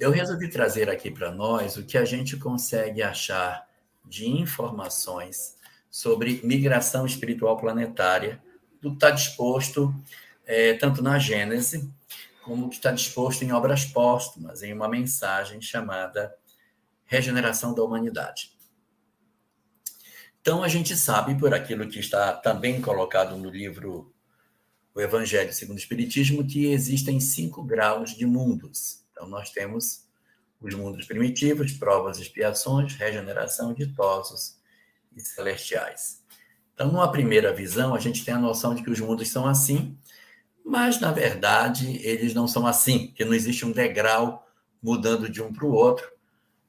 Eu resolvi trazer aqui para nós o que a gente consegue achar de informações sobre migração espiritual planetária, do que está disposto tanto na Gênese, como que está disposto em obras póstumas, em uma mensagem chamada Regeneração da Humanidade. Então, a gente sabe, por aquilo que está também colocado no livro O Evangelho segundo o Espiritismo, que existem 5 graus de mundos. Então, nós temos os mundos primitivos, provas e expiações, regeneração, ditosos e celestiais. Então, numa primeira visão, a gente tem a noção de que os mundos são assim, mas, na verdade, eles não são assim, que não existe um degrau mudando de um para o outro.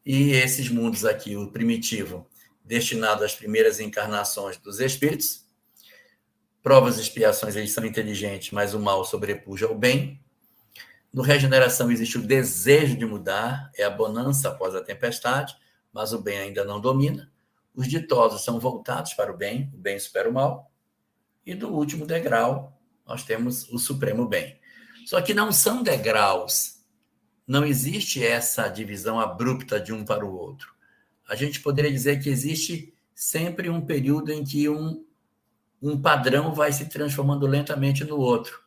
E esses mundos aqui, o primitivo, destinado às primeiras encarnações dos espíritos, provas e expiações, eles são inteligentes, mas o mal sobrepuja o bem. No regeneração existe o desejo de mudar, é a bonança após a tempestade, mas o bem ainda não domina. Os ditosos são voltados para o bem supera o mal. E do último degrau, nós temos o supremo bem. Só que não são degraus, não existe essa divisão abrupta de um para o outro. A gente poderia dizer que existe sempre um período em que um padrão vai se transformando lentamente no outro.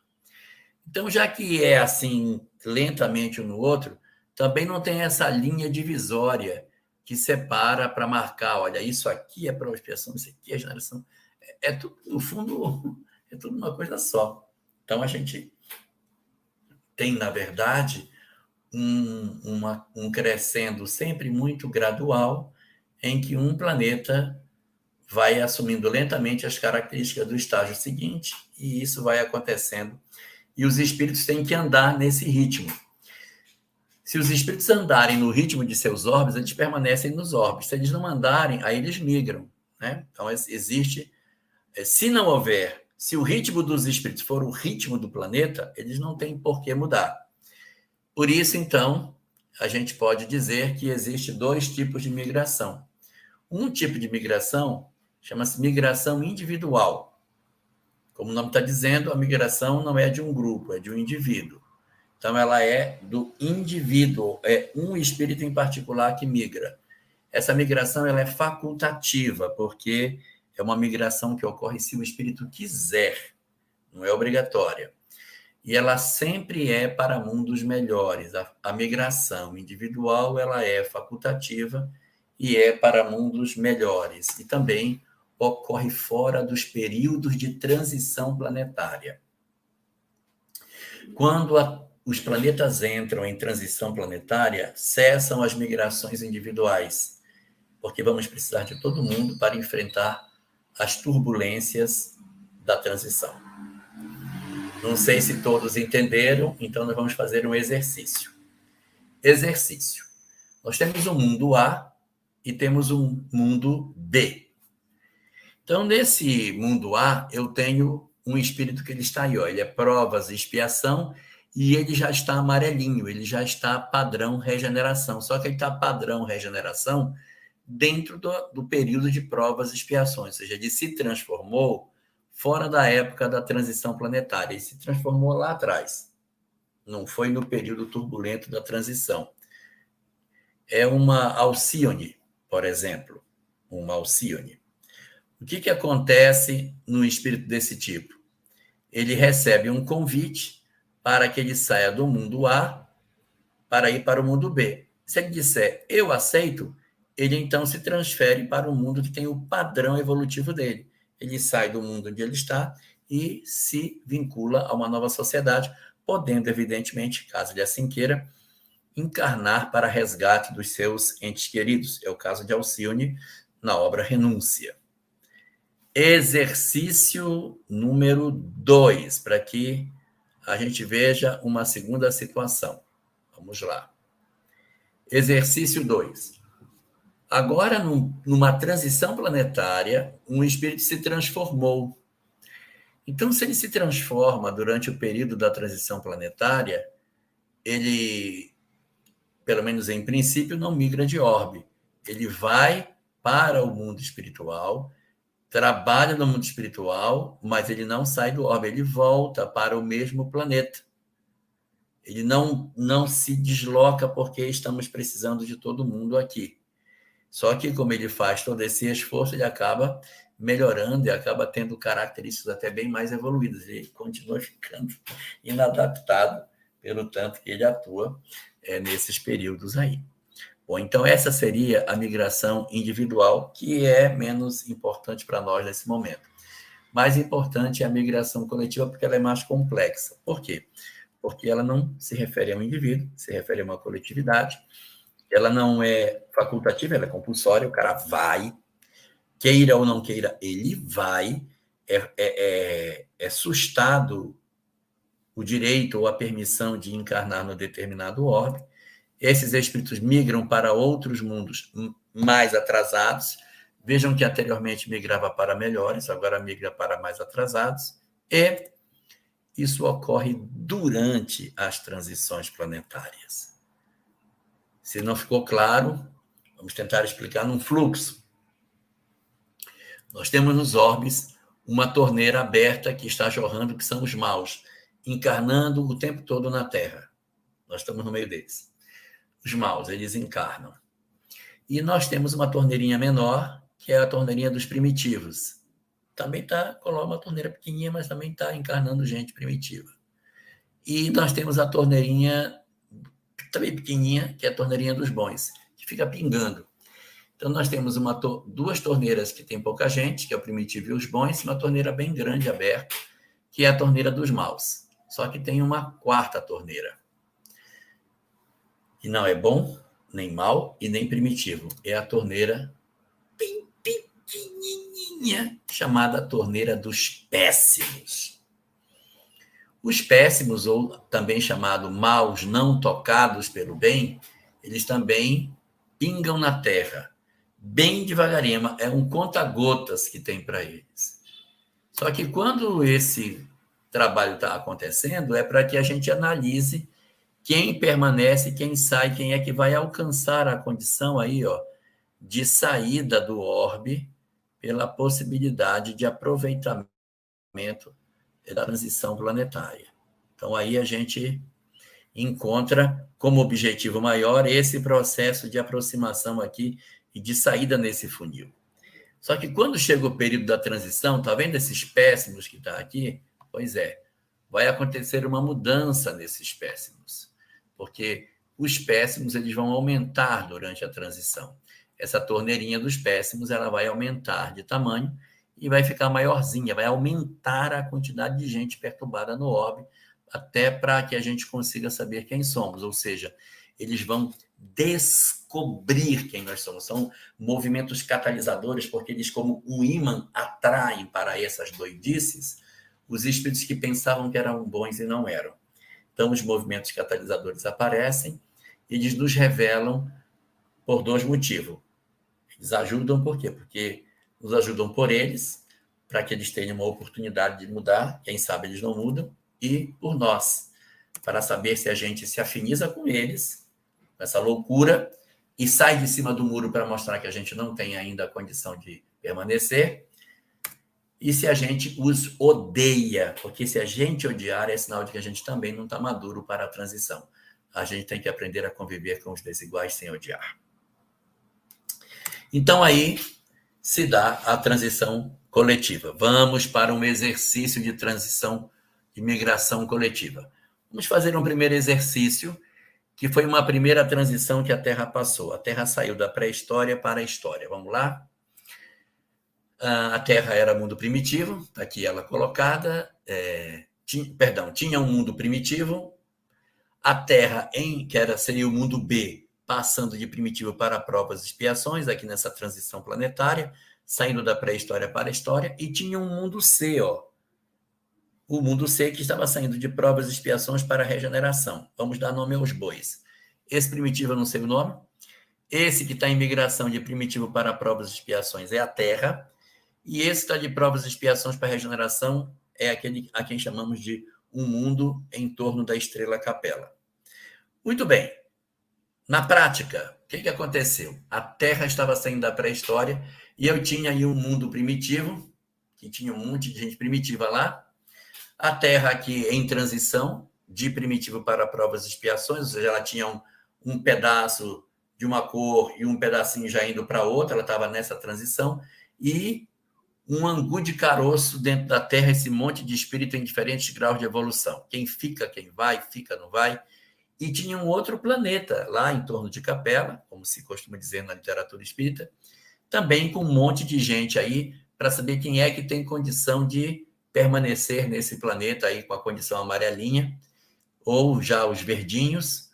Então, já que é assim, lentamente um no outro, também não tem essa linha divisória que separa para marcar, olha, isso aqui é prova de expiação, isso aqui é geração. É tudo, no fundo, é tudo uma coisa só. Então, a gente tem, na verdade, um crescendo sempre muito gradual, em que um planeta vai assumindo lentamente as características do estágio seguinte, e isso vai acontecendo. E os espíritos têm que andar nesse ritmo. Se os espíritos andarem no ritmo de seus orbes, eles permanecem nos orbes. Se eles não andarem, aí eles migram, né? Então, existe... Se não houver... Se o ritmo dos espíritos for o ritmo do planeta, eles não têm por que mudar. Por isso, então, a gente pode dizer que existe 2 tipos de migração. Um tipo de migração chama-se migração individual. Como o nome está dizendo, a migração não é de um grupo, é de um indivíduo. Então, ela é do indivíduo, é um espírito em particular que migra. Essa migração ela é facultativa, porque é uma migração que ocorre se o espírito quiser, não é obrigatória. E ela sempre é para mundos melhores. A migração individual ela é facultativa e é para mundos melhores. E também ocorre fora dos períodos de transição planetária. Quando os planetas entram em transição planetária, cessam as migrações individuais, porque vamos precisar de todo mundo para enfrentar as turbulências da transição. Não sei se todos entenderam, então nós vamos fazer um exercício. Exercício. Nós temos um mundo A e temos um mundo B. Então, nesse mundo A, eu tenho um espírito que ele está aí, ó, ele é provas e expiação, e ele já está amarelinho, ele já está padrão regeneração. Só que ele está padrão regeneração dentro do período de provas e expiações, ou seja, ele se transformou fora da época da transição planetária, ele se transformou lá atrás. Não foi no período turbulento da transição. É uma Alcíone, por exemplo, uma Alcíone. O que acontece no espírito desse tipo? Ele recebe um convite para que ele saia do mundo A para ir para o mundo B. Se ele disser, eu aceito, ele então se transfere para o mundo que tem o padrão evolutivo dele. Ele sai do mundo onde ele está e se vincula a uma nova sociedade, podendo, evidentemente, caso ele assim queira, encarnar para resgate dos seus entes queridos. É o caso de Alcíone na obra Renúncia. Exercício número 2, para que a gente veja uma segunda situação. Vamos lá. Exercício 2. Agora, numa transição planetária, um espírito se transformou. Então, se ele se transforma durante o período da transição planetária, ele, pelo menos em princípio, não migra de orbe. Ele vai para o mundo espiritual, trabalha no mundo espiritual, mas ele não sai do orbe, ele volta para o mesmo planeta. Ele não se desloca porque estamos precisando de todo mundo aqui. Só que, como ele faz todo esse esforço, ele acaba melhorando e acaba tendo características até bem mais evoluídas. Ele continua ficando inadaptado pelo tanto que ele atua nesses períodos aí. Bom, então essa seria a migração individual, que é menos importante para nós nesse momento. Mais importante é a migração coletiva, porque ela é mais complexa. Por quê? Porque ela não se refere a um indivíduo, se refere a uma coletividade. Ela não é facultativa, ela é compulsória, o cara vai, queira ou não queira, ele vai, é sustado o direito ou a permissão de encarnar no determinado orbe. Esses espíritos migram para outros mundos mais atrasados. Vejam que anteriormente migrava para melhores, agora migra para mais atrasados. E isso ocorre durante as transições planetárias. Se não ficou claro, vamos tentar explicar num fluxo. Nós temos nos orbes uma torneira aberta que está jorrando, que são os maus, encarnando o tempo todo na Terra. Nós estamos no meio deles. Os maus, eles encarnam. E nós temos uma torneirinha menor, que é a torneirinha dos primitivos. Também coloca uma torneira pequenininha, mas também está encarnando gente primitiva. E nós temos a torneirinha também pequenininha, que é a torneirinha dos bons, que fica pingando. Então, nós temos duas torneiras que tem pouca gente, que é o primitivo e os bons, e uma torneira bem grande, aberta, que é a torneira dos maus. Só que tem uma quarta torneira, que não é bom, nem mal e nem primitivo. É a torneira bem pequenininha, chamada torneira dos péssimos. Os péssimos, ou também chamado maus não tocados pelo bem, eles também pingam na Terra, bem devagarinho, é um conta-gotas que tem para eles. Só que quando esse trabalho está acontecendo, é para que a gente analise quem permanece, quem sai, quem é que vai alcançar a condição aí, ó, de saída do orbe pela possibilidade de aproveitamento da transição planetária. Então, aí a gente encontra como objetivo maior esse processo de aproximação aqui e de saída nesse funil. Só que quando chega o período da transição, tá vendo esses péssimos que está aqui? Pois é, vai acontecer uma mudança nesses péssimos, porque os péssimos eles vão aumentar durante a transição. Essa torneirinha dos péssimos ela vai aumentar de tamanho e vai ficar maiorzinha, vai aumentar a quantidade de gente perturbada no orbe, até para que a gente consiga saber quem somos, ou seja, eles vão descobrir quem nós somos. São movimentos catalisadores, porque eles, como um ímã, atraem para essas doidices os espíritos que pensavam que eram bons e não eram. Então, os movimentos catalisadores aparecem e eles nos revelam por dois motivos. Eles ajudam por quê? Porque nos ajudam por eles, para que eles tenham uma oportunidade de mudar, quem sabe eles não mudam, e por nós, para saber se a gente se afiniza com eles, com essa loucura, e sai de cima do muro para mostrar que a gente não tem ainda a condição de permanecer, e se a gente os odeia, porque se a gente odiar, é sinal de que a gente também não está maduro para a transição. A gente tem que aprender a conviver com os desiguais sem odiar. Então, aí se dá a transição coletiva. Vamos para um exercício de transição, de migração coletiva. Vamos fazer um primeiro exercício, que foi uma primeira transição que a Terra passou. A Terra saiu da pré-história para a história. Vamos lá? A Terra era mundo primitivo, está aqui ela colocada. Tinha um mundo primitivo. A Terra, seria o mundo B, passando de primitivo para provas e expiações, aqui nessa transição planetária, saindo da pré-história para a história, e tinha um mundo C, ó. O mundo C que estava saindo de provas e expiações para a regeneração. Vamos dar nome aos bois. Esse primitivo eu não sei o nome. Esse que está em migração de primitivo para provas e expiações é a Terra. E esse que está de provas e expiações para a regeneração é aquele a quem chamamos de um mundo em torno da estrela Capela. Muito bem. Na prática, o que aconteceu? A Terra estava saindo da pré-história e eu tinha aí um mundo primitivo, que tinha um monte de gente primitiva lá. A Terra aqui em transição, de primitivo para provas e expiações, ou seja, ela tinha um pedaço de uma cor e um pedacinho já indo para outra, ela estava nessa transição, e um angu de caroço dentro da Terra, esse monte de espírito em diferentes graus de evolução. Quem fica, quem vai, fica, não vai. E tinha um outro planeta lá em torno de Capela, como se costuma dizer na literatura espírita, também com um monte de gente aí para saber quem é que tem condição de permanecer nesse planeta aí com a condição amarelinha, ou já os verdinhos.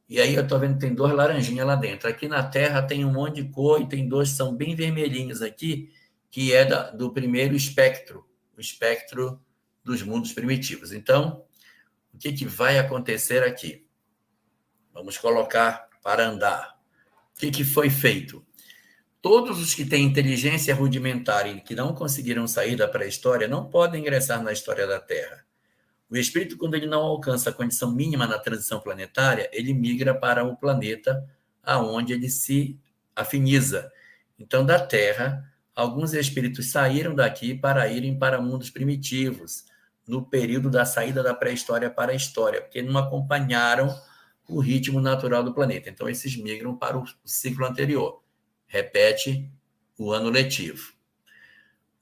E aí eu estou vendo que tem 2 laranjinhas lá dentro. Aqui na Terra tem um monte de cor e tem 2 que são bem vermelhinhos aqui, que é do primeiro espectro, o espectro dos mundos primitivos. Então, o que vai acontecer aqui? Vamos colocar para andar. O que foi feito? Todos os que têm inteligência rudimentar e que não conseguiram sair da pré-história não podem ingressar na história da Terra. O espírito, quando ele não alcança a condição mínima na transição planetária, ele migra para o planeta aonde ele se afiniza. Então, da Terra, alguns espíritos saíram daqui para irem para mundos primitivos, no período da saída da pré-história para a história, porque não acompanharam o ritmo natural do planeta. Então, esses migram para o ciclo anterior. Repete o ano letivo.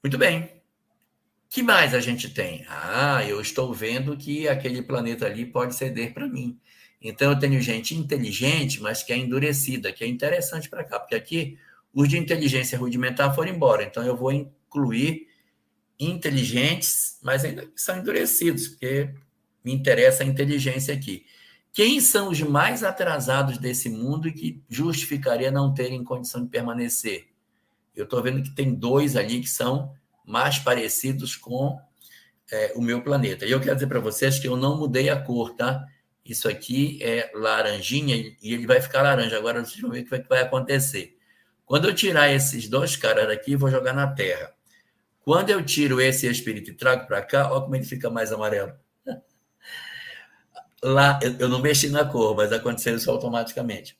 Muito bem. O que mais a gente tem? Eu estou vendo que aquele planeta ali pode ceder para mim. Então, eu tenho gente inteligente, mas que é endurecida, que é interessante para cá, porque aqui os de inteligência rudimentar foram embora. Então, eu vou incluir inteligentes, mas ainda são endurecidos, porque me interessa a inteligência aqui. Quem são os mais atrasados desse mundo e que justificaria não terem condição de permanecer? Eu estou vendo que tem 2 ali que são mais parecidos com o meu planeta. E eu quero dizer para vocês que eu não mudei a cor, tá? Isso aqui é laranjinha e ele vai ficar laranja. Agora vocês vão ver o que vai acontecer. Quando eu tirar esses 2 caras daqui, vou jogar na Terra. Quando eu tiro esse espírito e trago para cá, olha como ele fica mais amarelo. Lá, eu não mexi na cor, mas aconteceu isso automaticamente.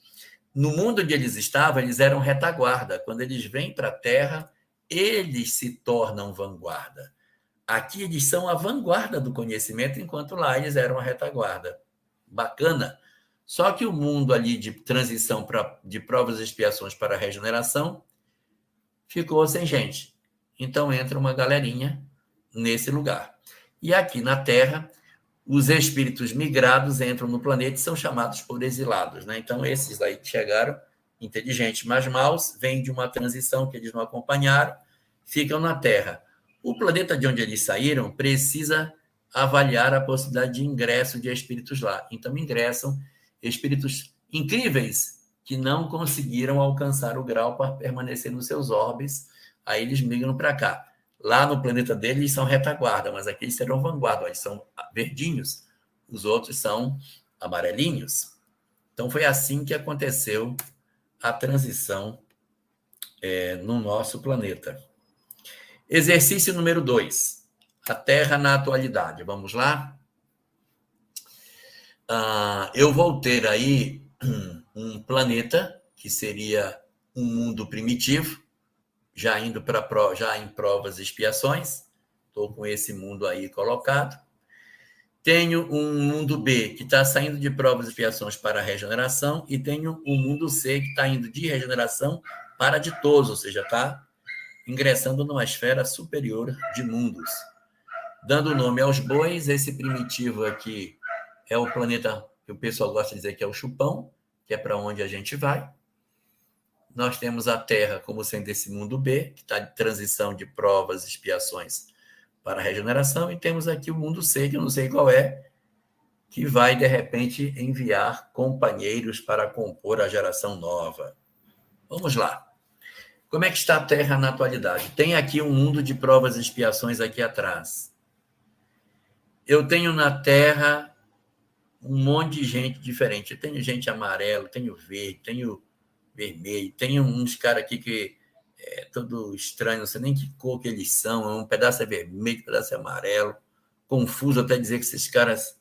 No mundo onde eles estavam, eles eram retaguarda. Quando eles vêm para a Terra, eles se tornam vanguarda. Aqui eles são a vanguarda do conhecimento, enquanto lá eles eram a retaguarda. Bacana. Só que o mundo ali de transição de provas e expiações para a regeneração ficou sem gente. Então entra uma galerinha nesse lugar. E aqui na Terra, os espíritos migrados entram no planeta e são chamados por exilados, né? Então, esses aí que chegaram, inteligentes, mas maus, vêm de uma transição que eles não acompanharam, ficam na Terra. O planeta de onde eles saíram precisa avaliar a possibilidade de ingresso de espíritos lá. Então, ingressam espíritos incríveis que não conseguiram alcançar o grau para permanecer nos seus orbes, aí eles migram para cá. Lá no planeta deles, eles são retaguarda, mas aqui eles serão vanguarda, eles são verdinhos, os outros são amarelinhos. Então, foi assim que aconteceu a transição no nosso planeta. Exercício número 2. A Terra na atualidade. Vamos lá? Eu vou ter aí um planeta, que seria um mundo primitivo, já indo já em provas e expiações. Estou com esse mundo aí colocado. Tenho um mundo B, que está saindo de provas e expiações para a regeneração, e tenho um mundo C, que está indo de regeneração para ditoso, ou seja, está ingressando numa esfera superior de mundos. Dando nome aos bois, esse primitivo aqui é o planeta que o pessoal gosta de dizer que é o chupão, que é para onde a gente vai. Nós temos a Terra como sendo esse mundo B, que está de transição de provas e expiações para a regeneração, e temos aqui o mundo C, que eu não sei qual é, que vai, de repente, enviar companheiros para compor a geração nova. Vamos lá. Como é que está a Terra na atualidade? Tem aqui um mundo de provas e expiações aqui atrás. Eu tenho na Terra um monte de gente diferente. Eu tenho gente amarelo, tenho verde, tenho vermelho, tenho uns caras aqui que é todo estranho, não sei nem que cor que eles são, um pedaço é vermelho, um pedaço é amarelo, confuso até dizer que esses caras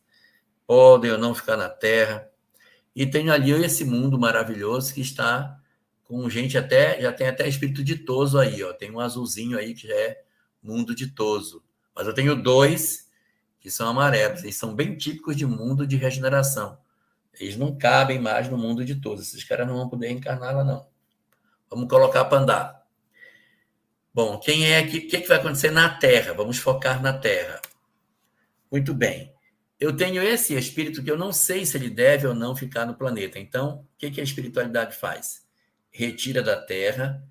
podem ou não ficar na Terra. E tenho ali esse mundo maravilhoso que está com gente já tem até espírito ditoso aí, ó. Tem um azulzinho aí que já é mundo ditoso. Mas eu tenho 2 que são amarelos. Eles são bem típicos de mundo de regeneração. Eles não cabem mais no mundo de todos. Esses caras não vão poder encarnar lá, não. Vamos colocar para andar. Bom, quem é aqui? O que vai acontecer na Terra? Vamos focar na Terra. Muito bem. Eu tenho esse espírito que eu não sei se ele deve ou não ficar no planeta. Então, o que a espiritualidade faz? Retira da Terra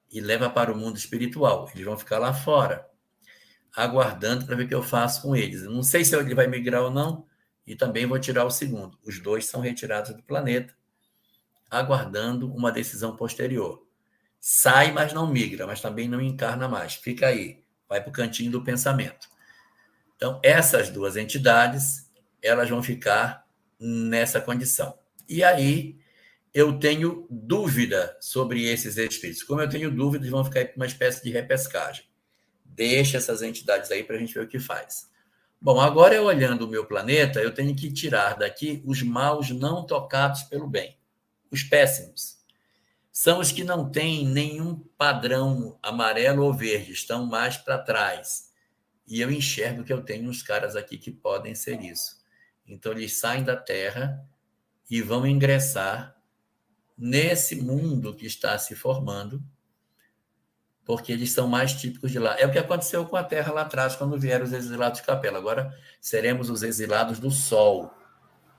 e leva para o mundo espiritual. Eles vão ficar lá fora, aguardando para ver o que eu faço com eles. Eu não sei se ele vai migrar ou não, e também vou tirar o segundo. Os dois são retirados do planeta, aguardando uma decisão posterior. Sai, mas não migra, mas também não encarna mais. Fica aí, vai para o cantinho do pensamento. Então, essas duas entidades, elas vão ficar nessa condição. E aí, eu tenho dúvida sobre esses espíritos. Como eu tenho dúvidas, vão ficar uma espécie de repescagem. Deixa essas entidades aí para a gente ver o que faz. Bom, agora eu olhando o meu planeta, eu tenho que tirar daqui os maus não tocados pelo bem. Os péssimos. São os que não têm nenhum padrão amarelo ou verde, estão mais para trás. E eu enxergo que eu tenho uns caras aqui que podem ser isso. Então, eles saem da Terra e vão ingressar nesse mundo que está se formando, porque eles são mais típicos de lá. É o que aconteceu com a Terra lá atrás, quando vieram os exilados de Capela. Agora seremos os exilados do Sol,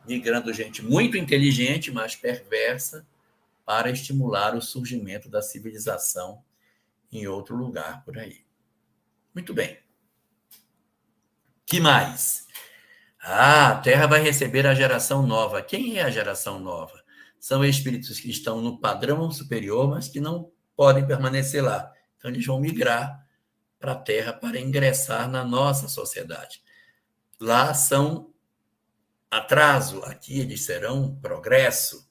migrando gente muito inteligente, mas perversa, para estimular o surgimento da civilização em outro lugar por aí. Muito bem. Que mais? A Terra vai receber a geração nova. Quem é a geração nova? São espíritos que estão no padrão superior, mas que não podem permanecer lá. Então, eles vão migrar para a Terra para ingressar na nossa sociedade. Lá são atraso, aqui eles serão progresso,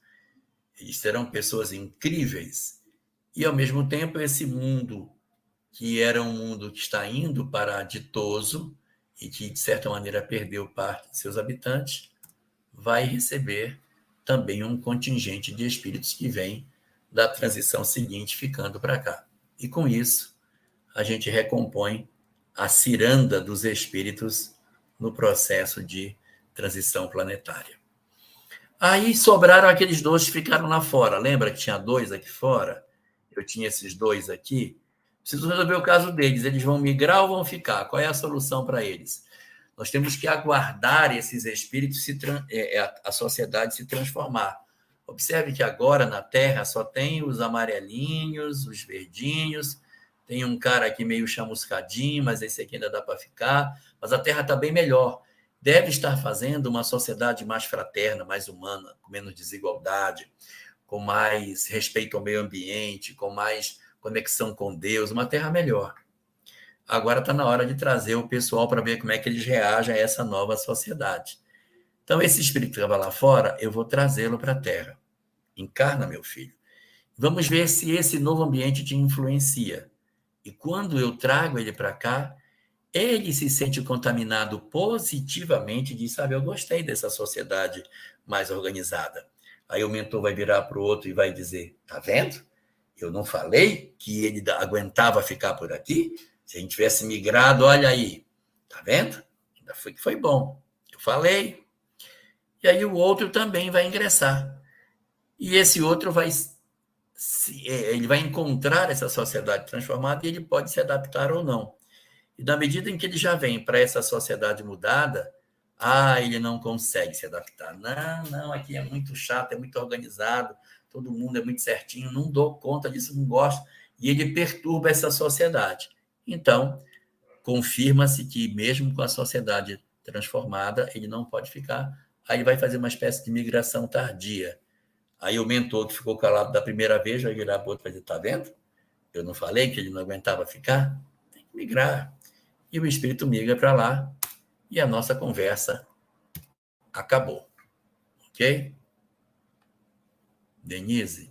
eles serão pessoas incríveis. E, ao mesmo tempo, esse mundo, que era um mundo que está indo para ditoso, e que, de certa maneira, perdeu parte de seus habitantes, vai receber também um contingente de espíritos que vem da transição seguinte ficando para cá. E, com isso, a gente recompõe a ciranda dos espíritos no processo de transição planetária. Aí sobraram aqueles dois que ficaram lá fora. Lembra que tinha dois aqui fora? Eu tinha esses dois aqui. Preciso resolver o caso deles. Eles vão migrar ou vão ficar? Qual é a solução para eles? Nós temos que aguardar esses espíritos, a sociedade se transformar. Observe que agora na Terra só tem os amarelinhos, os verdinhos, tem um cara aqui meio chamuscadinho, mas esse aqui ainda dá para ficar. Mas a Terra está bem melhor. Deve estar fazendo uma sociedade mais fraterna, mais humana, com menos desigualdade, com mais respeito ao meio ambiente, com mais conexão com Deus, uma Terra melhor. Agora está na hora de trazer o pessoal para ver como é que eles reagem a essa nova sociedade. Então, esse espírito que estava lá fora, eu vou trazê-lo para a Terra. Encarna, meu filho. Vamos ver se esse novo ambiente te influencia. E quando eu trago ele para cá, ele se sente contaminado positivamente e diz, sabe, eu gostei dessa sociedade mais organizada. Aí o mentor vai virar para o outro e vai dizer, tá vendo? Eu não falei que ele aguentava ficar por aqui? Se a gente tivesse migrado, olha aí, tá vendo? Ainda foi bom. Eu falei. E aí o outro também vai ingressar. E esse outro ele vai encontrar essa sociedade transformada e ele pode se adaptar ou não. E na medida em que ele já vem para essa sociedade mudada, ele não consegue se adaptar. Não, aqui é muito chato, é muito organizado, todo mundo é muito certinho, não dou conta disso, não gosto. E ele perturba essa sociedade. Então, confirma-se que mesmo com a sociedade transformada, ele não pode ficar. Aí vai fazer uma espécie de migração tardia. Aí o mentor que ficou calado da primeira vez vai virar para o outro e vai dizer, tá vendo? Eu não falei que ele não aguentava ficar? Tem que migrar. E o espírito migra para lá e a nossa conversa acabou. Ok? Denise?